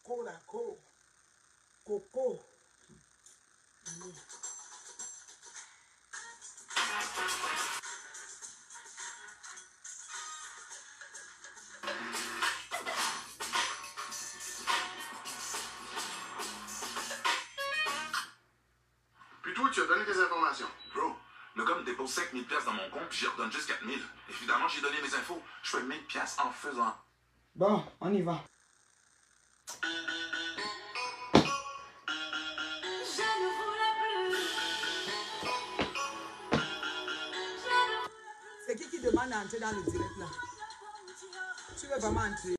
Coco, la coco. Puis toi, tu as donné tes informations. Bro, le gars me dépose 5000 pièces dans mon compte, puis j'y redonne juste 4000. Évidemment, j'ai donné mes infos. Je fais 1000 pièces en faisant. Bon, on y va. C'est qui demande d'entrer dans le direct là? Tu veux vraiment entrer?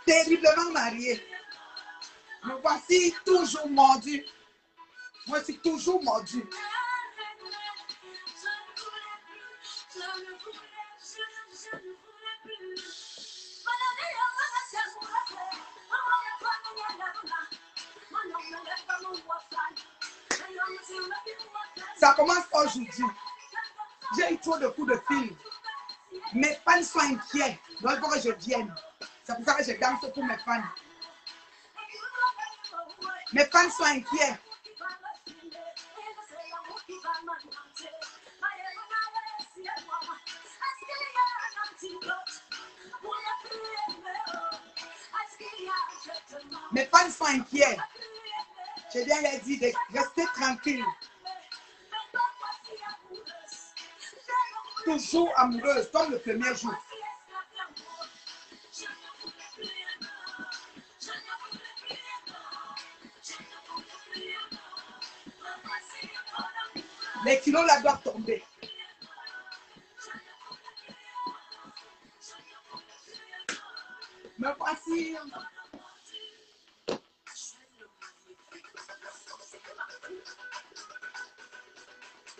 Terriblement marié. Me voici toujours mordu. Moi, je suis toujours mordu. Ça commence aujourd'hui. J'ai eu trop de coups de fil. Mes fans sont inquiets. Donc, il faut que je vienne. C'est pour ça que je danse pour mes fans. Mes fans sont inquiets. Mes fans sont inquiets. Je viens leur dire de rester tranquille. Toujours amoureuse, comme le premier jour. Les kilos là doivent tomber. Me voici.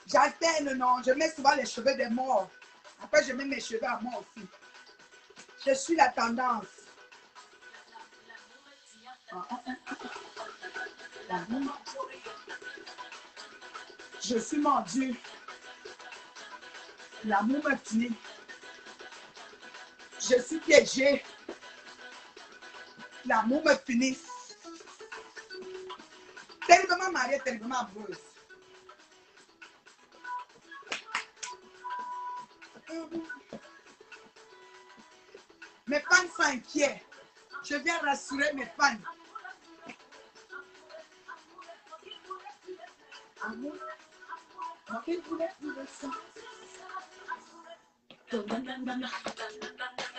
J'alterne, non. Je mets souvent les cheveux des morts. Après, je mets mes cheveux à moi aussi. Je suis la tendance. Je suis mordu. L'amour me tue. Je suis piégée. L'amour me punit. Tellement mariée, tellement amoureuse. Mes fans sont inquiets. Je viens rassurer mes fans. Amour.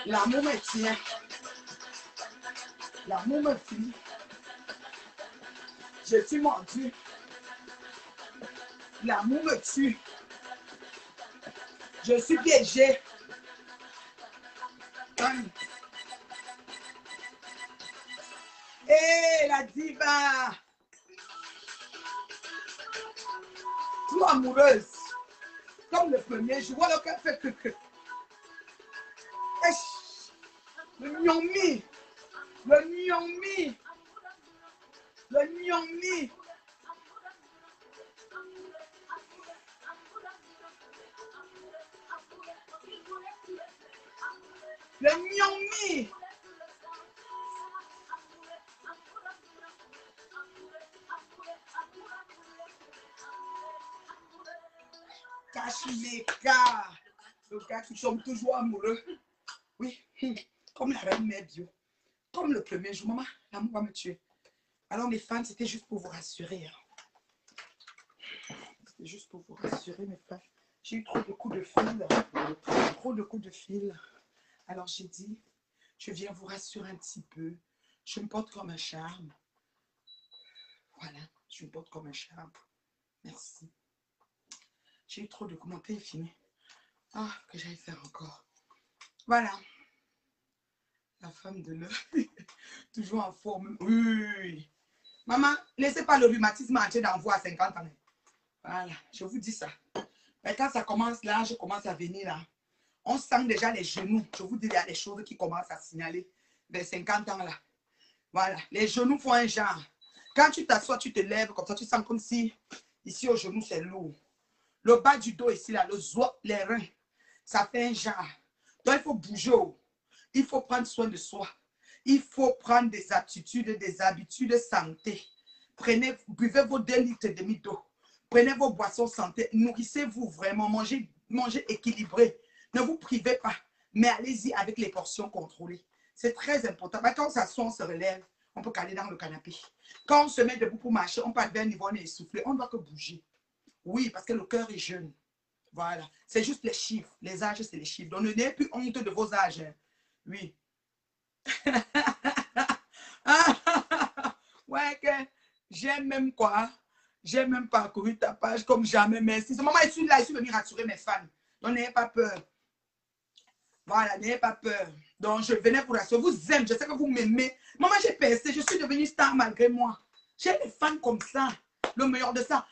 L'amour me tient. L'amour me finit. Je suis mordu. L'amour me tue. Je suis piégée. Hé, la diva! Trop amoureuse. Comme le premier jour. Voilà qu'elle fait que. Le gnomi. Le gnomi. Le gnomi. Le gnomi. Cachemeka. Le gars qui sommes toujours amoureux. Oui, comme la reine mère bio. Comme le premier jour, maman, l'amour va me tuer. Alors mes fans, c'était juste pour vous rassurer. C'était juste pour vous rassurer, mes fans. J'ai eu trop de coups de fil. Trop de coups de fil. Alors j'ai dit, je viens vous rassurer un petit peu. Je me porte comme un charme. Voilà, je me porte comme un charme. Merci. J'ai eu trop de commentaires fini. Ah, que j'allais faire encore. Voilà. La femme de l'heure. Toujours en forme. Oui. Maman, laissez pas le rhumatisme entier d'envoi à 50 ans. Voilà, je vous dis ça. Mais quand ça commence là, je commence à venir là. On sent déjà les genoux. Je vous dis, il y a des choses qui commencent à signaler vers 50 ans là. Voilà, les genoux font un genre. Quand tu t'assois, tu te lèves comme ça, tu sens comme si ici au genou c'est lourd. Le bas du dos ici là, le zoie, les reins, ça fait un genre. Donc il faut bouger. Il faut prendre soin de soi. Il faut prendre des aptitudes, des habitudes de santé. Prenez, buvez vos 2 litres et demi d'eau. Prenez vos boissons santé. Nourrissez-vous vraiment. Mangez équilibré. Ne vous privez pas. Mais allez-y avec les portions contrôlées. C'est très important. Quand on s'assoit, on se relève. On peut caler dans le canapé. Quand on se met debout pour marcher, on parle d'un niveau, on est essoufflé. On ne doit que bouger. Oui, parce que le cœur est jeune. Voilà. C'est juste les chiffres. Les âges, c'est les chiffres. Donc, ne n'ayez plus honte de vos âges. Oui. Ouais, que j'aime même quoi. J'ai même parcouru ta page comme jamais. Merci. Maman, je suis là, je suis venue rassurer mes fans. Donc, n'ayez pas peur. Voilà, n'ayez pas peur. Donc, je venais pour rassurer. Vous aimez, je sais que vous m'aimez. Maman, j'ai percé. Je suis devenue star malgré moi. J'ai des fans comme ça. Le meilleur de ça.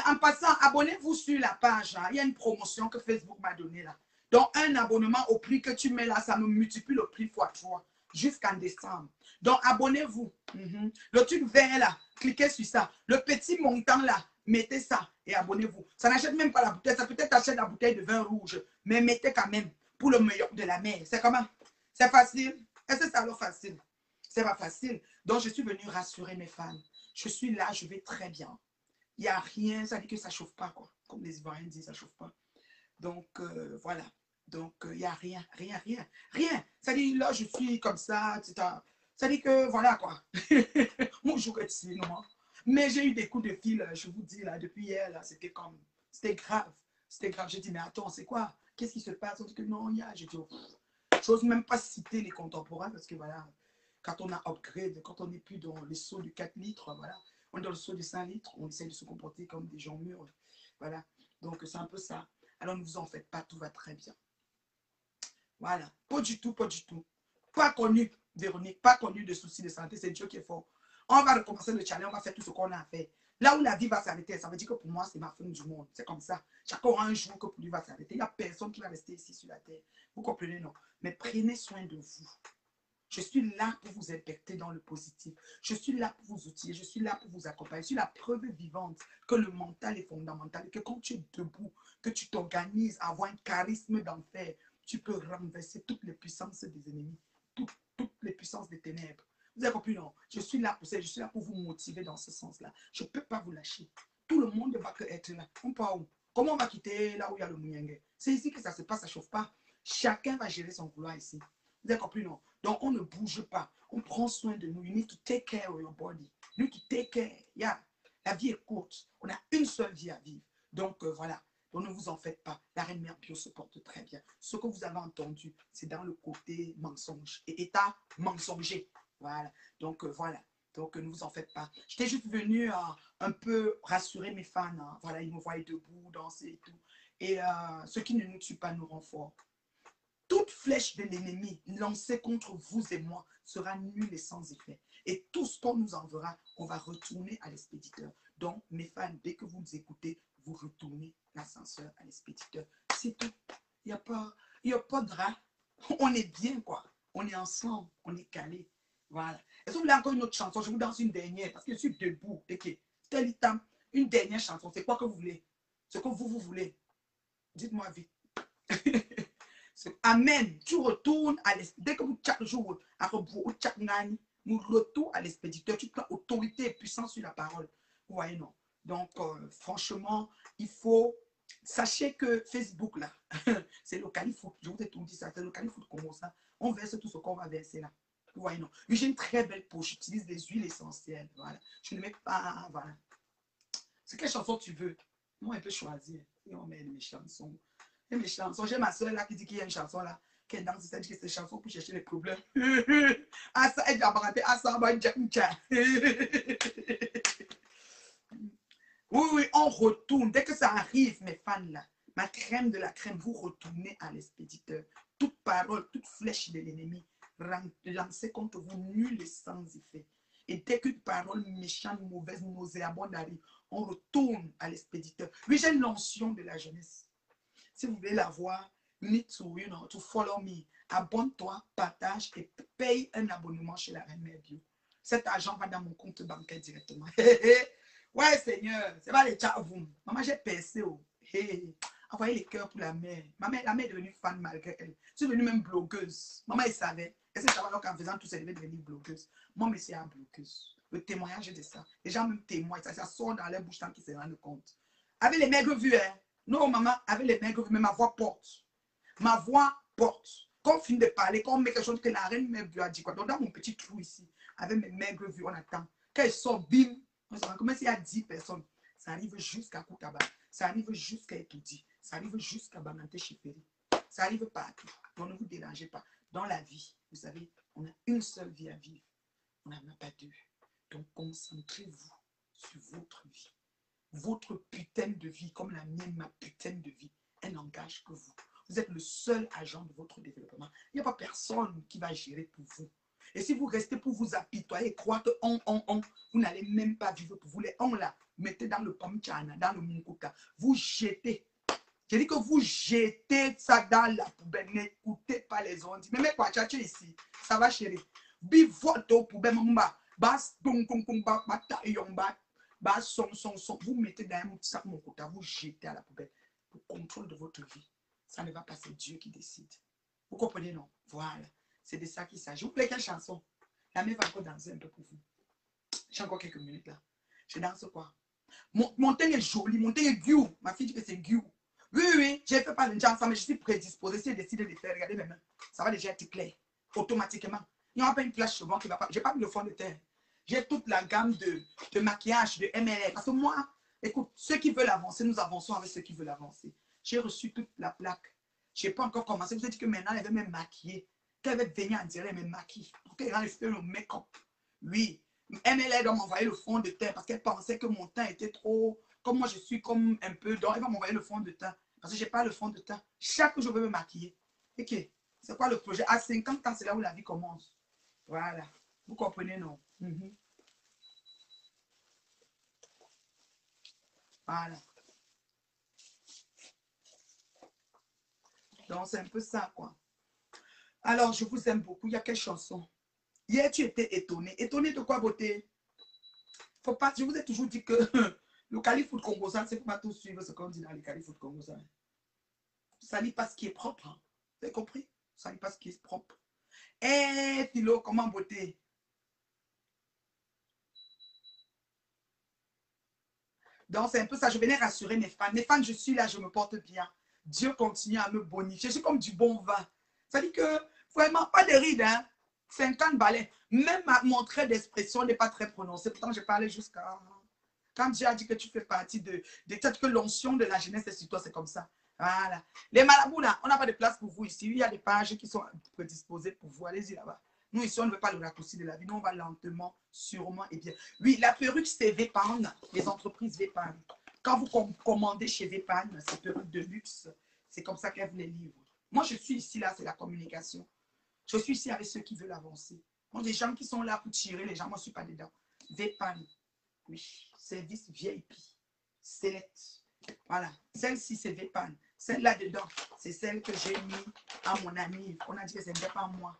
En passant, abonnez-vous sur la page. Hein. Il y a une promotion que Facebook m'a donnée là. Donc, un abonnement au prix que tu mets là, ça me multiplie le prix x3 jusqu'en décembre. Donc, abonnez-vous. Le truc vert là, cliquez sur ça. Le petit montant là, mettez ça et abonnez-vous. Ça n'achète même pas la bouteille. Ça peut-être acheter la bouteille de vin rouge, mais mettez quand même pour le meilleur de la mer. C'est comment? C'est facile? Est-ce que c'est alors facile? C'est pas facile. Donc, je suis venue rassurer mes fans. Je suis là, je vais très bien. Il n'y a rien, ça dit que ça ne chauffe pas, quoi. Comme les Ivoiriens disent, ça ne chauffe pas. Donc, voilà. Donc, il n'y a rien. Ça dit, là, je suis comme ça, etc. Ça dit que, voilà, quoi. Mon jour est ici, non. Mais j'ai eu des coups de fil, je vous dis, là, depuis hier, là, c'était comme, c'était grave. C'était grave. J'ai dit, mais attends, c'est quoi? Qu'est-ce qui se passe? On dit que non, il y a, j'ai dit, oh, je n'ose même pas citer les contemporains, parce que, voilà, quand on a upgrade, quand on n'est plus dans le seau de 4 litres, voilà, on est dans le seau de 5 litres, on essaie de se comporter comme des gens mûrs. Voilà. Donc, c'est un peu ça. Alors, ne vous en faites pas, tout va très bien. Voilà. Pas du tout, pas du tout. Pas connu, Véronique, pas connu de soucis de santé, c'est Dieu qui est fort. On va recommencer le challenge, on va faire tout ce qu'on a à faire. Là où la vie va s'arrêter, ça veut dire que pour moi, c'est ma fin du monde. C'est comme ça. Chacun aura un jour que pour lui va s'arrêter. Il n'y a personne qui va rester ici sur la terre. Vous comprenez, non? Mais prenez soin de vous. Je suis là pour vous impacter dans le positif. Je suis là pour vous outiller. Je suis là pour vous accompagner. Je suis la preuve vivante que le mental est fondamental et que quand tu es debout, que tu t'organises à avoir un charisme d'enfer, tu peux renverser toutes les puissances des ennemis, toutes les puissances des ténèbres. Vous avez compris, non? Je suis là pour ça. Je suis là pour vous motiver dans ce sens-là. Je ne peux pas vous lâcher. Tout le monde va être là. On part où? Comment on va quitter là où il y a le Mouyenge? C'est ici que ça se passe, ça ne chauffe pas. Chacun va gérer son couloir ici. Vous avez compris, non? Donc, on ne bouge pas. On prend soin de nous. You need to take care of your body. You need to take care. Yeah. La vie est courte. On a une seule vie à vivre. Donc, voilà. Donc, ne vous en faites pas. La reine mère bio se porte très bien. Ce que vous avez entendu, c'est dans le côté mensonge et état mensonger. Voilà. Donc, voilà. Donc, ne vous en faites pas. J'étais juste venue un peu rassurer mes fans. Hein. Voilà, ils me voyaient debout, danser et tout. Et ce qui ne nous tue pas nous rend fort. Toute flèche de l'ennemi lancée contre vous et moi sera nulle et sans effet. Et tout ce qu'on nous enverra, on va retourner à l'expéditeur. Donc, mes fans, dès que vous nous écoutez, vous retournez l'ascenseur à l'expéditeur. C'est tout. Il n'y a pas de drap. On est bien, quoi. On est ensemble. On est calé. Voilà. Est-ce que vous voulez encore une autre chanson? Je vous danse une dernière parce que je suis debout. Une dernière chanson. C'est quoi que vous voulez? Ce que vous voulez. Dites-moi vite. Amen. Tu retournes à l'expéditeur. Dès que vous chaque jour, nous retournons à l'expéditeur. Tu prends autorité et puissance sur la parole. Vous voyez, non? Donc, franchement, il faut Sachez que Facebook, là, c'est le Califoot. Je vous ai tout dit ça. C'est le Califoot Congo, ça. On verse tout ce qu'on va verser là. Vous voyez, non. J'ai une très belle peau. J'utilise des huiles essentielles. Voilà. Je ne mets pas. Voilà. C'est quelle chanson tu veux? Moi, on peut choisir. Et on met mes chansons. Et mes chansons. J'ai ma soeur là qui dit qu'il y a une chanson là. Qui est dans cette chanson pour chercher les problèmes. Ah, ça, elle a baraté. Ah, ça, va être. Oui, oui, on retourne. Dès que ça arrive, mes fans là, ma crème de la crème, vous retournez à l'expéditeur. Toute parole, toute flèche de l'ennemi, lancée contre vous, nulle et sans effet. Et dès qu'une parole méchante, mauvaise, nauséabonde arrive, on retourne à l'expéditeur. Oui, j'ai l'onction de la jeunesse. Si vous voulez la voir, you need to follow me. Abonne-toi, partage et paye un abonnement chez la Reine Mère Bio. Cet argent va dans mon compte bancaire directement. Ouais, Seigneur, c'est pas les tchavoum. Maman, j'ai percé. Oh. Hey. Envoyez les cœurs pour la mère. La mère est devenue fan malgré elle. Je suis devenue même blogueuse. Maman, elle savait. Elle sait savoir qu'en faisant tout ça, elle devait devenir blogueuse. Moi, mais c'est un blogueuse. Le témoignage de ça. Les gens même témoignent. Ça sort dans leur bouche tant qu'ils se rendent compte. Avec les maigres vues, hein. Non, maman, avec les maigres vues, mais ma voix porte. Ma voix porte. Quand on finit de parler, quand on met quelque chose que la Reine Mère Bio a dit quoi. Donc, dans mon petit trou ici, avec mes maigres vues, on attend. Quand elle sort, bim. Comme s'il y a 10 personnes, ça arrive jusqu'à Koutaba, ça arrive jusqu'à Etoudi, ça arrive jusqu'à Bananté Chiferi, ça arrive partout. Donc ne vous dérangez pas. Dans la vie, vous savez, on a une seule vie à vivre, on n'en a pas deux. Donc concentrez-vous sur votre vie. Votre putain de vie, comme la mienne, ma putain de vie, elle n'engage que vous. Vous êtes le seul agent de votre développement. Il n'y a pas personne qui va gérer pour vous. Et si vous restez pour vous apitoyer et croire que vous n'allez même pas vivre pour vous. Les on là, mettez dans le pomchana, dans le munkuta. Vous jetez. Je dis que vous jetez ça dans la poubelle. N'écoutez pas les ondes. Mais quoi, tchatché ici. Ça va chérie. Bivoto poubelle, mamba. Bas, dong, dong, dong, bata, yomba. Bas, son. Vous mettez dans un sac munkuta. Vous jetez à la poubelle. Le contrôle de votre vie. Ça ne va pas, c'est Dieu qui décide. Vous comprenez, non? Voilà. C'est de ça qu'il s'agit. Vous voulez quelle chanson? La mère va encore danser un peu pour vous. J'ai encore quelques minutes là. Je danse quoi? Mon teint est joli, mon teint est gueux. Ma fille dit que c'est gueux. Oui, oui, j'ai fait pas de chance, mais je suis prédisposée. Si elle décide de faire, regardez mes mains. Ça va déjà être clair. Automatiquement. Il n'y aura pas une place cheveux qui va pas. Je n'ai pas mis le fond de teint. J'ai toute la gamme de maquillage, de MLR. Parce que moi, écoute, ceux qui veulent avancer, nous avançons avec ceux qui veulent avancer. J'ai reçu toute la plaque. Je n'ai pas encore commencé. Vous avez dit que maintenant, elle veut me maquiller. Qu'elle veut venir en direct, elle me maquille. Donc, elle a fait le make-up. Oui. MLR doit m'envoyer le fond de teint parce qu'elle pensait que mon teint était trop. Comme moi, je suis comme un peu. Donc, elle va m'envoyer le fond de teint. Parce que je n'ai pas le fond de teint. Chaque jour, je veux me maquiller. Ok. C'est quoi le projet? À 50 ans, c'est là où la vie commence. Voilà. Vous comprenez, non? Voilà. Donc, c'est un peu ça, quoi. Alors, je vous aime beaucoup. Il y a quelle chanson? Hier, tu étais étonné. Étonné de quoi, beauté? Faut pas, je vous ai toujours dit que le Califoot Congosan, c'est pas tout suivre ce qu'on dit dans le Califoot Congosan. Ça n'est pas ce qui est propre. Hein. Vous avez compris? Ça n'est pas ce qui est propre. Eh, Philo, comment beauté? Donc, c'est un peu ça. Je venais rassurer mes fans. Mes fans, je suis là, je me porte bien. Dieu continue à me bonifier. Je suis comme du bon vin. Ça dit que, vraiment, pas de rides, hein. 50 balais. Même mon trait d'expression n'est pas très prononcé. Pourtant, j'ai parlé jusqu'à... Quand Dieu a dit que tu fais partie de peut-être que l'onction de la jeunesse est sur toi, c'est comme ça. Voilà. Les marabouts, là, on n'a pas de place pour vous ici. Il y a des pages qui sont prédisposées pour vous. Allez-y là-bas. Nous, ici, on ne veut pas le raccourci de la vie. Nous, on va lentement, sûrement et bien. Oui, la perruque, c'est Vepan, les entreprises Vepan. Quand vous commandez chez Vepan, ces perruques de luxe, c'est comme ça qu'elles vous les livrent. Moi, je suis ici, là, c'est la communication. Je suis ici avec ceux qui veulent avancer. Moi, des gens qui sont là pour tirer les gens, moi, je ne suis pas dedans. Vepan. Oui, service VIP, select. Voilà, celle-ci, c'est Vepan. Celle-là dedans, c'est celle que j'ai mis à mon ami. On a dit que ce n'était pas moi.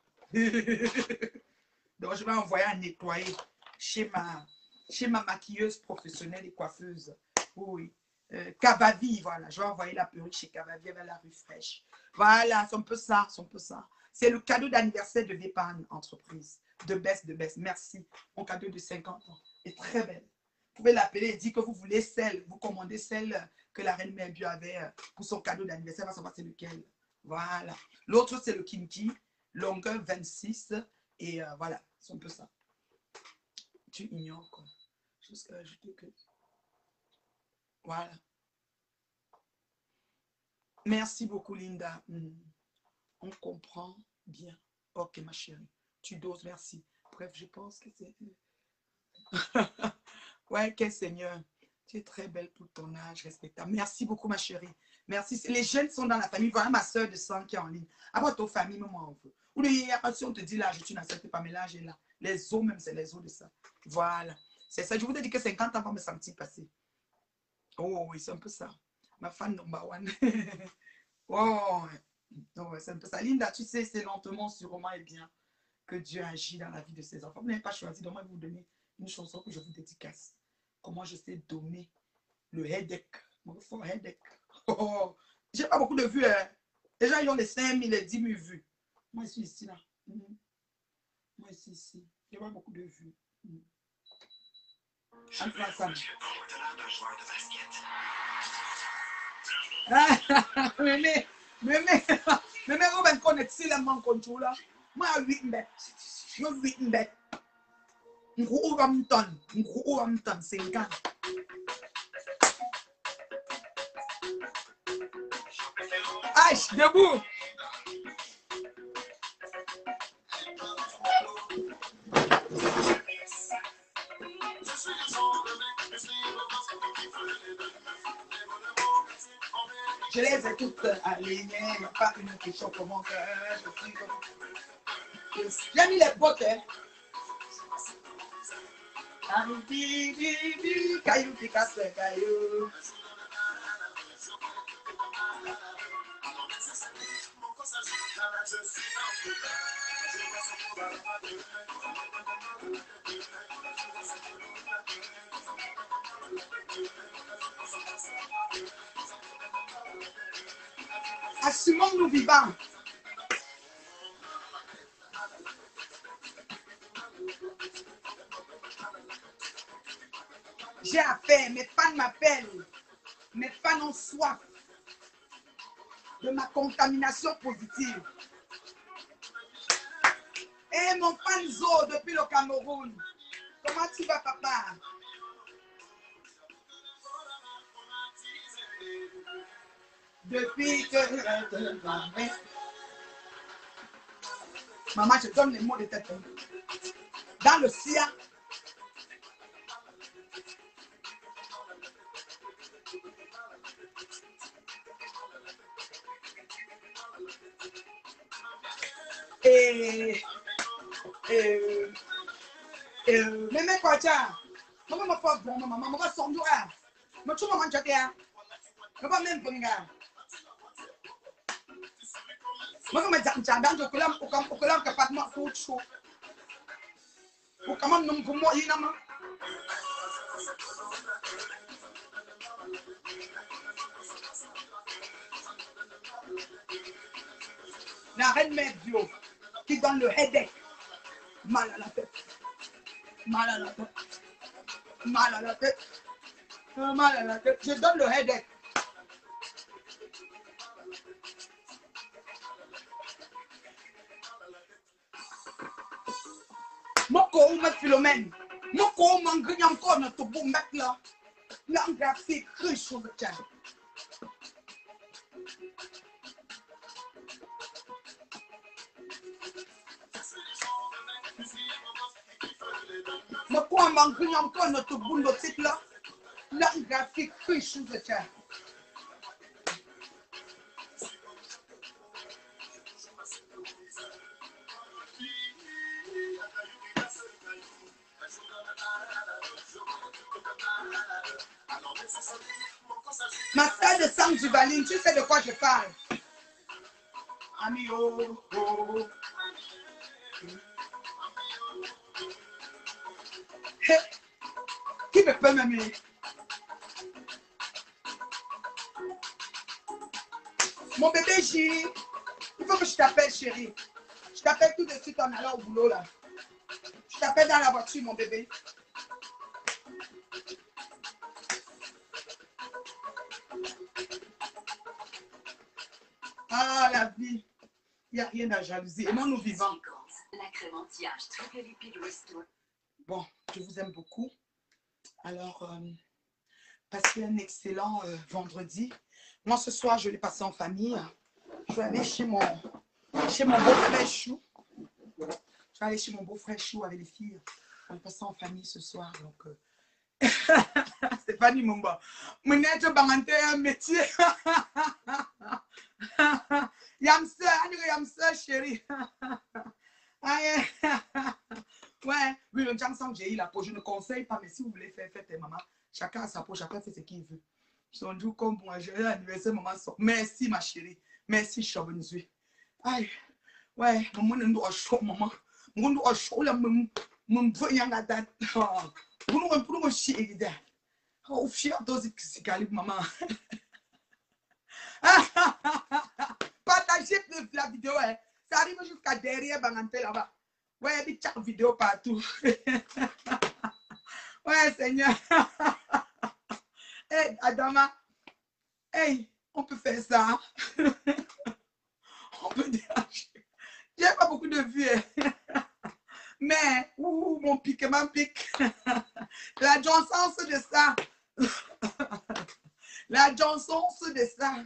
Donc, je vais envoyer à nettoyer chez ma maquilleuse professionnelle et coiffeuse. Oui. Cavavi, voilà. Je vais envoyer la perruque chez Cavavi avec la rue fraîche. Voilà, c'est un peu ça, c'est un peu ça. C'est le cadeau d'anniversaire de Vepan entreprise. De baisse. Merci. Mon cadeau de 50 ans est très belle. Vous pouvez l'appeler et dire que vous voulez celle, vous commandez celle que la reine Mère Bio avait pour son cadeau d'anniversaire. On va savoir c'est lequel. Voilà. L'autre, c'est le Kinky, longueur 26. Et voilà, c'est un peu ça. Tu ignores quoi. Juste ajouter que... Voilà. Merci beaucoup, Linda. On comprend bien. Ok, ma chérie. Tu doses, merci. Bref, je pense que c'est... Ouais, quel Seigneur. Tu es très belle pour ton âge, respectable. Merci beaucoup, ma chérie. Merci. Les jeunes sont dans la famille. Voilà ma soeur de sang qui est en ligne. Après, ton famille, moi, on veut. Ou si on te dit l'âge, tu n'acceptes pas, mais l'âge est là. Les os, même, c'est les os de ça. Voilà. C'est ça. Je vous ai dit que 50 ans va me sentir passer. Oh, oui, c'est un peu ça. Ma fan number one. Oh, ouais, c'est un peu ça. Linda, tu sais, c'est lentement, sûrement et bien que Dieu agit dans la vie de ses enfants. Vous n'avez pas choisi, donc moi, je vais vous donner une chanson que je vous dédicace. Comment je sais donner le headache. Mon fort headache. Oh, j'ai pas beaucoup de vues. Hein. Les gens, ils ont les 5 000, les 10 000 vues. Moi, je suis ici, là. Moi, ici. J'ai pas beaucoup de vues. Mais on va connecter si la main contrôle là. Moi, 8 mbètes. Moi, 8 mbètes. Ngou Ramton, 50. Aïe, debout. Je les ai toutes alignées, il n'y a pas une question comment faire. J'ai mis les potes, hein. Caillou qui casse les cailloux. Assumons-nous vivants. J'ai affaire, mes fans m'appellent. Mes fans ont soif de ma contamination positive. Et mon fan Zo depuis le Cameroun. Comment tu vas, papa? Depuis que maman, je donne les mots de tête. Dans le SIA. Mais quoi, tiens? Maman m'a fait bon, maman m'a son doigt. Mais tu m'as mangé, tiens. Je vais même venir. Moi, je me dis, dans le collant, au collant, capable de faire chaud. Pour comment nous pouvons y aller. La reine Mère Bio qui donne le headache. Mal à la tête. Mal à la tête. Mal à la tête. Mal à la tête. Je donne le headache. Moko ou me Philomène. Moko ou m'engrigne encore notre beau mec là. L'engraphique, riche sur le tien. Moko ou m'engrigne encore notre boule de titre là. L'engraphique, riche sur le tien. Ma salle de sang du Valine, tu sais de quoi je parle. Ami, oh, oh. Hey, qui me peut m'aimer? Mon bébé J, il faut que je t'appelle chérie. Je t'appelle tout de suite en allant au boulot là. Je t'appelle dans la voiture mon bébé. Ah, la vie. Il n'y a rien à jalousie. Aimons-nous vivants. La crème anti-âge triple lipide restore. Bon, je vous aime beaucoup. Alors, passez un excellent vendredi. Moi, ce soir, je vais passer en famille. Je vais aller chez mon beau-frère Chou. Je vais aller chez mon beau-frère Chou avec les filles. On va passer en famille ce soir. Donc, Stéphanie Mumba. Mon être bangante un métier. Yamsa, chérie. Ouais, oui, le Jansang, j'ai eu la peau. Je ne conseille pas, mais si vous voulez faire, faites, maman. Chacun a sa peau, chacun fait ce qu'il veut. Ils sont doux comme moi. J'ai l'anniversaire, maman. Merci, ma chérie. Merci, Chabonzui. Aïe, ouais, maman, nous avons chaud, maman. Nous avons chaud, là, mon voyant la date. Nous avons chier, oh, fier dose de maman. Partagez la vidéo, hein. Ça arrive jusqu'à derrière Banganté là-bas. Ouais, il y a des vidéos partout. Ouais, Seigneur. Hey, Adama. Hey, on peut faire ça. On peut déranger. J'ai pas beaucoup de vues. Mais, ouh, mon pic, La Johnson de ça. La Johnson de ça.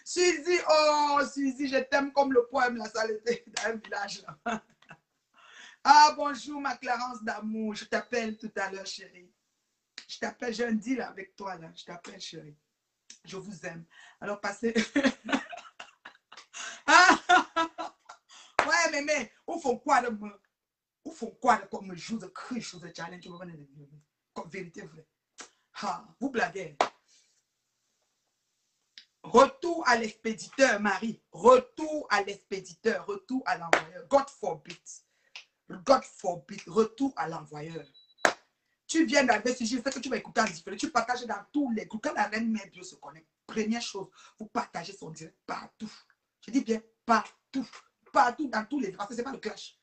Suzy, oh, Suzy, je t'aime comme le poème, la saleté d'un village. Là. Ah, bonjour, ma Clarence d'amour. Je t'appelle tout à l'heure, chérie. Je t'appelle, j'ai un deal avec toi, là. Je t'appelle, chérie. Je vous aime. Alors, passez. Ouais, mais, où font quoi de me. Où font quoi de comme me joue de cri, chose de challenge, comme vérité vraie. Ah, vous blaguez. Retour à l'expéditeur, Marie. Retour à l'expéditeur. Retour à l'envoyeur. God forbid. God forbid. Retour à l'envoyeur. Tu viens d'arriver sur je sais que tu vas écouter en différé. Tu partages dans tous les groupes. Quand la reine mère Dieu se connecte, première chose, vous partagez son direct partout. Je dis bien partout. Partout dans tous les parce que ce n'est pas le clash.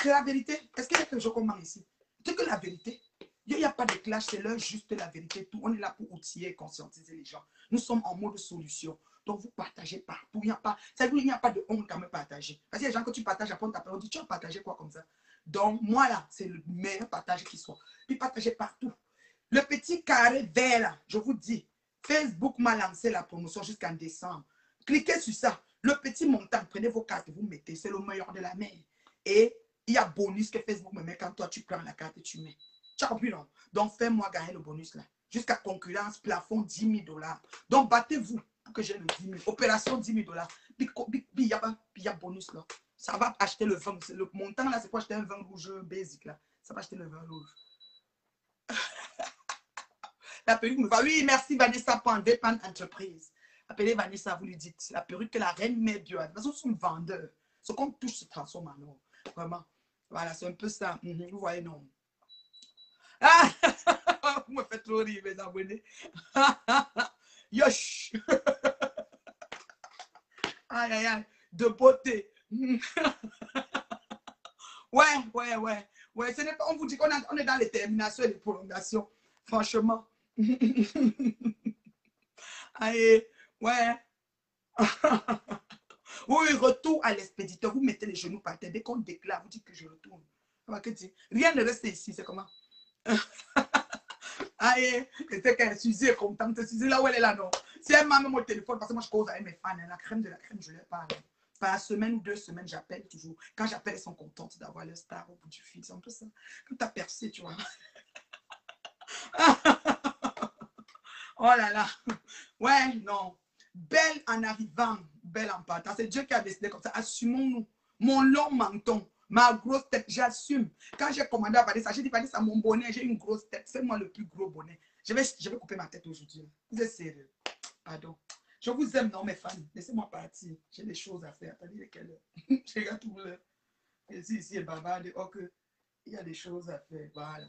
C'est la vérité. Est-ce qu'il y a quelque chose qu'on manque ici? C'est que la vérité. Il n'y a pas de clash, c'est l'heure juste la vérité. Tout. On est là pour outiller et conscientiser les gens. Nous sommes en mode solution. Donc, vous partagez partout. Il n'y a pas, il n'y a pas de honte à me partager. Parce qu'il y a des gens que tu partages, après on t'appelle, on dit, tu as partagé quoi comme ça? Donc, moi là, c'est le meilleur partage qui soit. Puis partagez partout. Le petit carré vert là, je vous dis, Facebook m'a lancé la promotion jusqu'en décembre. Cliquez sur ça. Le petit montant, prenez vos cartes, vous mettez. C'est le meilleur de la mer. Et il y a bonus que Facebook me met quand toi tu prends la carte et tu mets. Tu as compris, non? Donc, fais-moi gagner le bonus là. Jusqu'à concurrence, plafond 10 000 $. Donc, battez-vous pour que j'ai le 10 000. Opération 10 000 $. Puis, il y a bonus là. Ça va acheter le vin. Le montant là, c'est pour acheter un vin rouge basic là. Ça va acheter le vin rouge. La perruque me va. Oui, merci Vanessa pour Pan Entreprise. Appelez Vanessa, vous lui dites. La perruque que la reine met Dieu. De toute façon, c'est un vendeur. Ce qu'on touche se transforme en or. Vraiment. Voilà, c'est un peu ça. Vous voyez, non. Ah, vous me faites trop rire, mes abonnés. Yosh. Aïe, aïe, aïe. De beauté. Ouais. Ce n'est pas, on vous dit qu'on est dans les terminations et les prolongations. Franchement. Aïe, ouais. Oui, retour à l'expéditeur. Vous mettez les genoux par terre. Dès qu'on déclare, vous dites que je retourne. Rien ne reste ici, c'est comment? Aïe, c'est qu'elle Suzy est contente. Suzy, là où elle est là, non. Si elle m'a mis mon téléphone, parce que moi je cause avec mes fans, la crème de la crème, je leur parle. Par semaine ou 2 semaines, j'appelle toujours. Quand j'appelle, elles sont contentes d'avoir leur star au bout du fil. C'est un peu ça. Quand tu as percé, tu vois. Oh là là. Ouais, non. Belle en arrivant, belle en partant. C'est Dieu qui a décidé comme ça. Assumons-nous. Mon long menton, ma grosse tête, j'assume. Quand j'ai commandé à Vanessa, j'ai dit Vanessa, mon bonnet, j'ai une grosse tête. Fais-moi le plus gros bonnet. Je vais couper ma tête aujourd'hui. Vous êtes sérieux? Pardon. Je vous aime, non, mes fans. Laissez-moi partir. J'ai des choses à faire. Attendez, lesquelles heure? Je regarde tout l'heure. Et ici, est bavarde. Ok. Il y a des choses à faire. Voilà.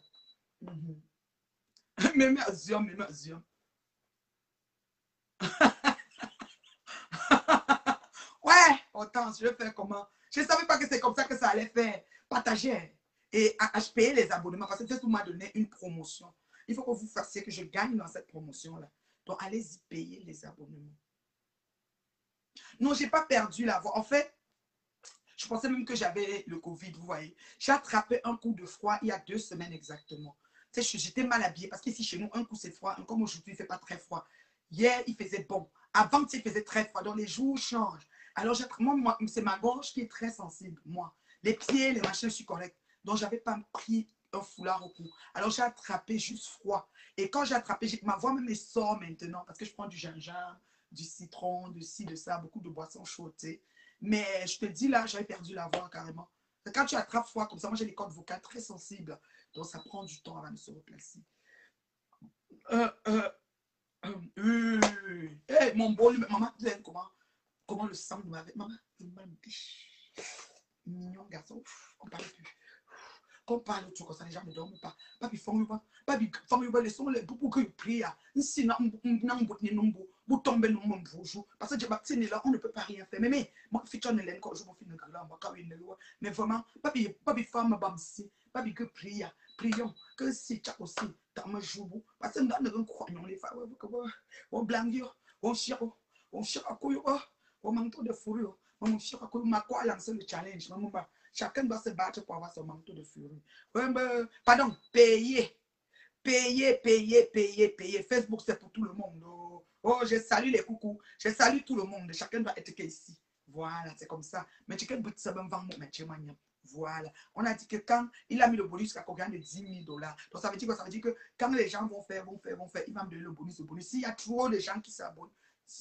Même à Zion, même à Zion. Ouais, autant, je vais faire comment? Je ne savais pas que c'est comme ça que ça allait faire. Partager et payer les abonnements parce que Facebook m'a donné une promotion. Il faut que vous fassiez que je gagne dans cette promotion-là. Donc, allez-y payer les abonnements. Non, j'ai pas perdu la voix. En fait, je pensais même que j'avais le Covid, vous voyez. J'ai attrapé un coup de froid il y a 2 semaines exactement. Tu sais, j'étais mal habillée parce qu'ici, chez nous, un coup, c'est froid. Comme aujourd'hui, il ne fait pas très froid. Hier, il faisait bon. Avant, il faisait très froid. Donc, les jours changent. Alors, moi c'est ma gorge qui est très sensible, moi. Les pieds, les machins, je suis correcte. Donc, je n'avais pas pris un foulard au cou. Alors, j'ai attrapé juste froid. Et quand j'ai attrapé, ma voix même sort maintenant parce que je prends du gingembre, du citron, de ci, de ça, beaucoup de boissons chaudes, tu sais. Mais je te dis là, j'avais perdu la voix carrément. Quand tu attrapes froid comme ça, moi j'ai les cordes vocales très sensibles. Donc ça prend du temps avant de se replacer. Hey, mon bon, maman, comment le sang de ma vie. Maman, mignon garçon, on parle plus. Quand on parle tout comme ça, les gens ne dorment pas. Papi, les sons, les beaucoup que prie. Sinon, vous tombez dans mon bonjour. Parce que là, on ne peut pas rien faire. Mais moi, je suis un quand je me fais une grande, mais vraiment, papi, femme, bamsi, papi, que prie, prions, que si tu as aussi, dans ma joue, parce que nous ne croyons les femmes, on blanc, on chire, à quoi, on manteau de fourrure, on chire à quoi, ma quoi lancer le challenge, maman. Chacun doit se battre pour avoir son manteau de furie. Pardon, payer. Facebook, c'est pour tout le monde. Oh, je salue les coucous. Je salue tout le monde. Chacun doit être ici. Voilà, c'est comme ça. Mais tu peux ça voilà. On a dit que quand il a mis le bonus à combien de 10 000 $. Donc ça veut dire quoi? Ça veut dire que quand les gens vont faire, il va me donner le bonus. S'il y a trop de gens qui s'abonnent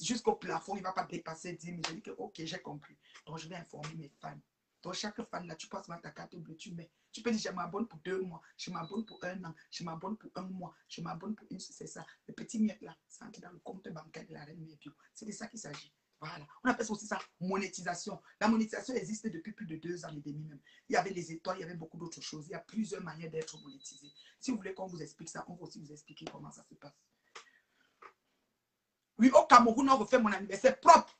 jusqu'au plafond, il ne va pas dépasser 10 000. Je dis que ok, j'ai compris. Donc je vais informer mes fans. Donc, chaque fan là, tu passes dans ta carte bleue, tu mets. Tu peux dire, je m'abonne pour 2 mois, je m'abonne pour 1 an, je m'abonne pour 1 mois, je m'abonne pour une, c'est ça. Le petit miette là, ça entre dans le compte bancaire de la reine Médio. C'est de ça qu'il s'agit. Voilà. On appelle ça aussi ça monétisation. La monétisation existe depuis plus de 2 ans et demi même. Il y avait les étoiles, il y avait beaucoup d'autres choses. Il y a plusieurs manières d'être monétisé. Si vous voulez qu'on vous explique ça, on va aussi vous expliquer comment ça se passe. Oui, au Cameroun, on refait mon anniversaire propre.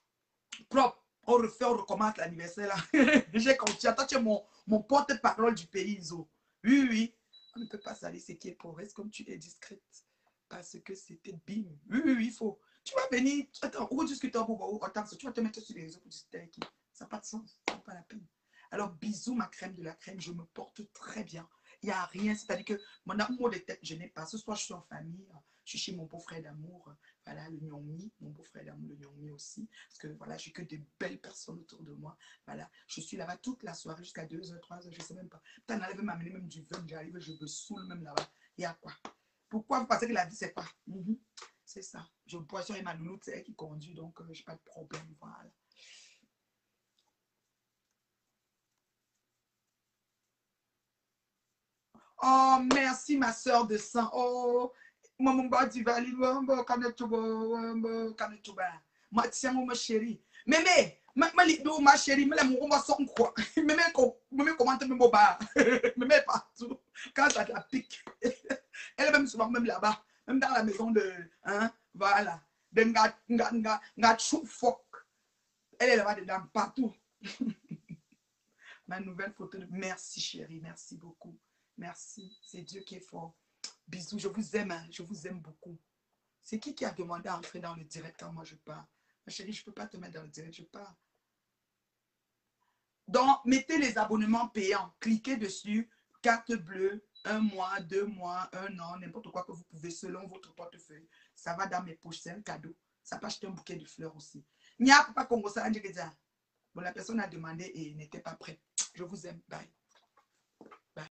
On refait, on recommence l'anniversaire là. J'ai compris. Toi, tu es mon porte-parole du pays, Zo. Oui. On ne peut pas salir ce qui est pour reste comme tu es discrète. Parce que c'était bim. Oui, il faut. Tu vas venir. Attends, on va discuter tu vas te mettre sur les réseaux pour discuter. Ça n'a pas de sens. Ça n'a pas la peine. Alors, bisous, ma crème de la crème. Je me porte très bien. Il n'y a rien. C'est-à-dire que mon amour de tête, je n'ai pas. Ce soir, je suis en famille. Je suis chez mon beau-frère d'amour. Voilà, le Nyongmi, mon beau-frère d'amour, le Nyongmi aussi. Parce que voilà, j'ai que de belles personnes autour de moi. Voilà, je suis là-bas toute la soirée jusqu'à 2h, 3h, je ne sais même pas. Putain, on arrive m'amener même du vin, j'arrive, je me saoule même là-bas. Il y a quoi? Pourquoi vous pensez que la vie, c'est quoi? C'est ça. Je bois sur ma louloute, c'est elle qui conduit, donc je n'ai pas de problème. Voilà. Oh, merci, ma soeur de sang. Oh, maman, tu vas aller, ma tiens, ma chérie. Mémé, ma chérie, on va s'en quoi. Mémé, comment tu me bats? Mémé, partout. Quand ça te la pique. Elle est même souvent, même là-bas. Même dans la maison de. Hein, voilà. De nga choufok. Elle est là-bas dedans, partout. Ma nouvelle photo. Merci, chérie. Merci beaucoup. Merci. C'est Dieu qui est fort. Bisous. Je vous aime. Hein. Je vous aime beaucoup. C'est qui a demandé à entrer dans le direct quand moi je pars? Ma chérie, je ne peux pas te mettre dans le direct. Je pars. Donc, mettez les abonnements payants. Cliquez dessus. Carte bleue. 1 mois, 2 mois, 1 an, n'importe quoi que vous pouvez selon votre portefeuille. Ça va dans mes poches. C'est un cadeau. Ça peut acheter un bouquet de fleurs aussi. Bon, la personne a demandé et n'était pas prête. Je vous aime. Bye.